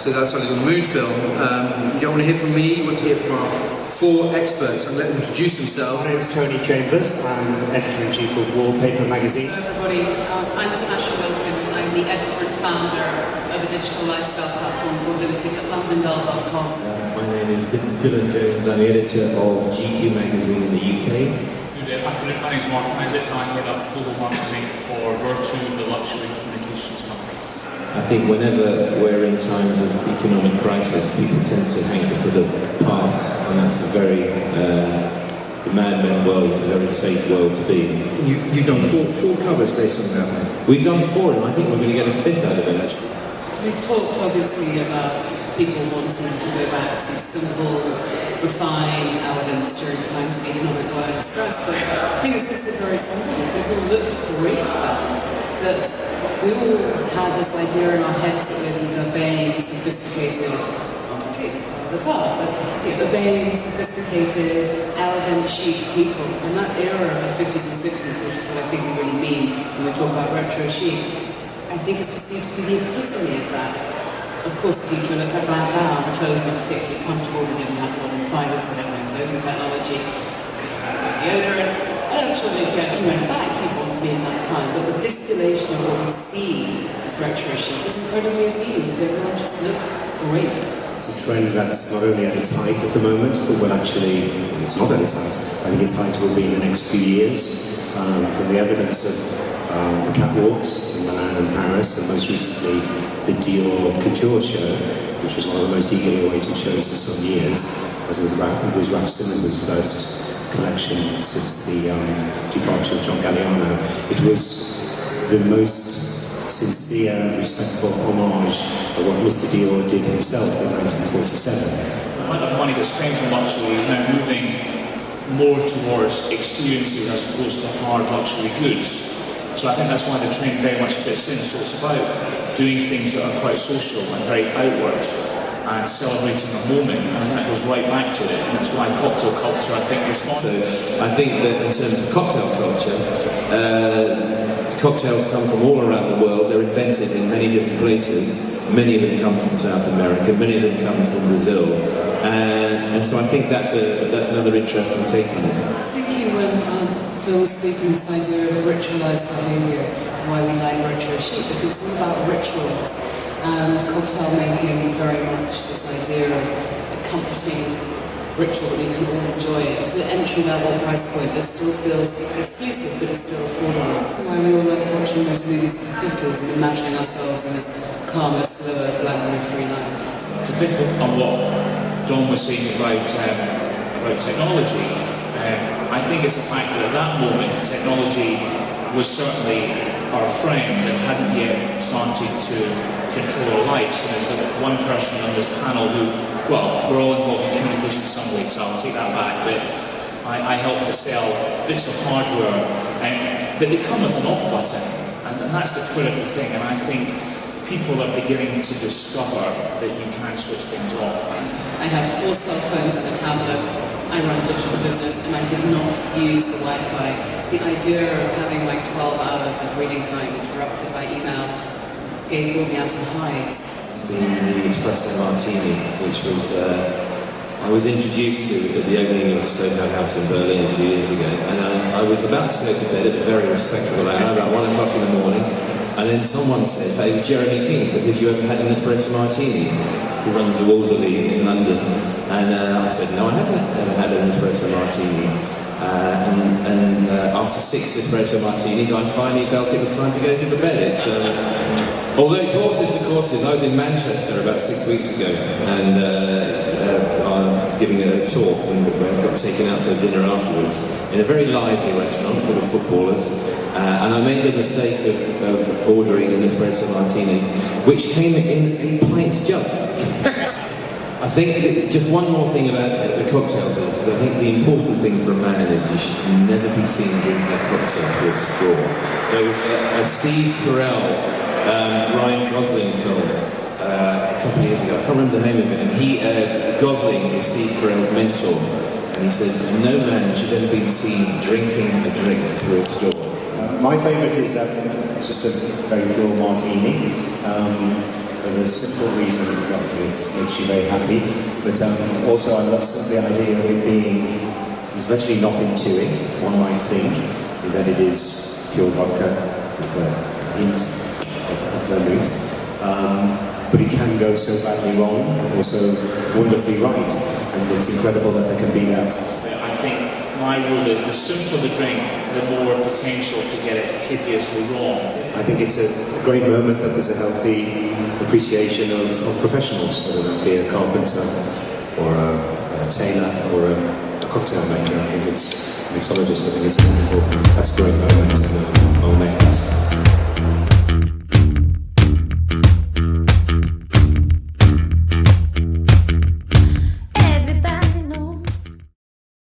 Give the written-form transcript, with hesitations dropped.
So that's only on the Mood film. You don't want to hear from me, you want to hear from our 4 experts and let them introduce themselves. My name is Tony Chambers, I'm editor-in-chief of Wallpaper magazine. Hello everybody, I'm Sasha Wilkins, I'm the editor and founder of a digital lifestyle platform called lunatic@londonbell.com. My name is Dylan Jones, I'm the editor of GQ magazine in the UK. Good afternoon, my name is Mark Isaac, I head up global marketing for Vertu, the luxury communications company. I think whenever we're in times of economic crisis, people tend to hanker for the past, and that's a very, the Mad Men world is a very safe world to be. You've done four covers based on that. We've done 4, and I think we're going to get a 5th out of it actually. We've talked obviously about people wanting to go back to simple, refined elements during times of economic work and stress, but the thing is this is very simple. People looked great then. That we all have this idea in our heads that we're these urbane, sophisticated, bizarre, but urbane, sophisticated, elegant, chic people. And that era of the 50s and 60s, which is what I think we really mean when we talk about retro chic, I think is perceived to be the epitome of that. Of course, the future looked like back down, the clothes were particularly comfortable, we didn't have modern fibers, we didn't have clothing technology, deodorant. And I'm sure that if you actually went back, you'd want to be in that time. But the distillation of what we see as retro chic is incredibly appealing because everyone just looked great. It's a trend that's not only at its height at the moment, but will actually, it's not at its height, I think its height will be in the next few years. From the evidence of the catwalks in Milan and Paris, and most recently the Dior Couture show, which was one of the most eagerly awaited shows for some years, as it was Raf Simons' first collection since the departure of John Galliano. It was the most sincere and respectful homage of what Mr. Dior did himself in 1947. The amount of money that's spent on luxury is now moving more towards experiences as opposed to hard luxury goods. So I think that's why the trend very much fits in. So it's about doing things that are quite social and very outward and celebrating a moment, and I think that goes right back to it, and that's why cocktail culture, I think, responds. So I think that in terms of cocktail culture, cocktails come from all around the world. They're invented in many different places. Many of them come from South America, many of them come from Brazil, and so I think that's another interesting take on it. I was thinking when Dylan was speaking this idea of ritualised behaviour, why we like retro chic, because it's all about rituals. And cocktail making, very much this idea of a comforting ritual that we can all enjoy. It's an entry-level price point that still feels exclusive, but it's still affordable. Why we all like watching those movies from the 50s and imagining ourselves in this calmer, slower, glamour-free life. To pick up on what Don was saying about technology, I think it's the fact that at that moment technology was certainly our friend and hadn't yet started to control our lives. And there's one person on this panel who, well, we're all involved in communication in some way, so I'll take that back, but I help to sell bits of hardware, but they come with an off button, and that's the critical thing, and I think people are beginning to discover that you can switch things off. I have 4 cell phones and a tablet. I run a digital business and I did not use the Wi-Fi. The idea of having like 12 hours of reading time interrupted by email brought me out in hives. The espresso martini, which was I was introduced to at the opening of Soho House in Berlin a few years ago, and I was about to go to bed at a very respectable hour, about 1 o'clock in the morning, and then someone said, it was Jeremy King, said, have you ever had an espresso martini? He runs the Wolseley in London, and I said, no, I haven't ever had an espresso martini. And after 6 espresso martinis, I finally felt it was time to go to bed. Although it's horses for courses, I was in Manchester about 6 weeks ago, and giving a talk, and got taken out for dinner afterwards in a very lively restaurant full of footballers, and I made the mistake of ordering an espresso martini, which came in a pint jug. I think just one more thing about the cocktail is I think the important thing for a man is you should never be seen drinking a cocktail through a straw. There was a Steve Carell, Ryan Gosling film a couple of years ago. I can't remember the name of it. And Gosling is Steve Carell's mentor, and he says no man should ever be seen drinking a drink through a straw. My favourite is just a very pure martini. for the simple reason that it makes you very happy. But also I love the idea of it being, there's virtually nothing to it. One might think that it is pure vodka with a hint of vermouth. But it can go so badly wrong, or so wonderfully right. And it's incredible that there can be that. I think my rule is the simpler the drink, the more potential to get it hideously wrong. I think it's a great moment that there's a healthy appreciation of professionals, whether that be a carpenter or a tailor or a cocktail maker. I think it's a mixologist. I think it's wonderful. That's a great moment.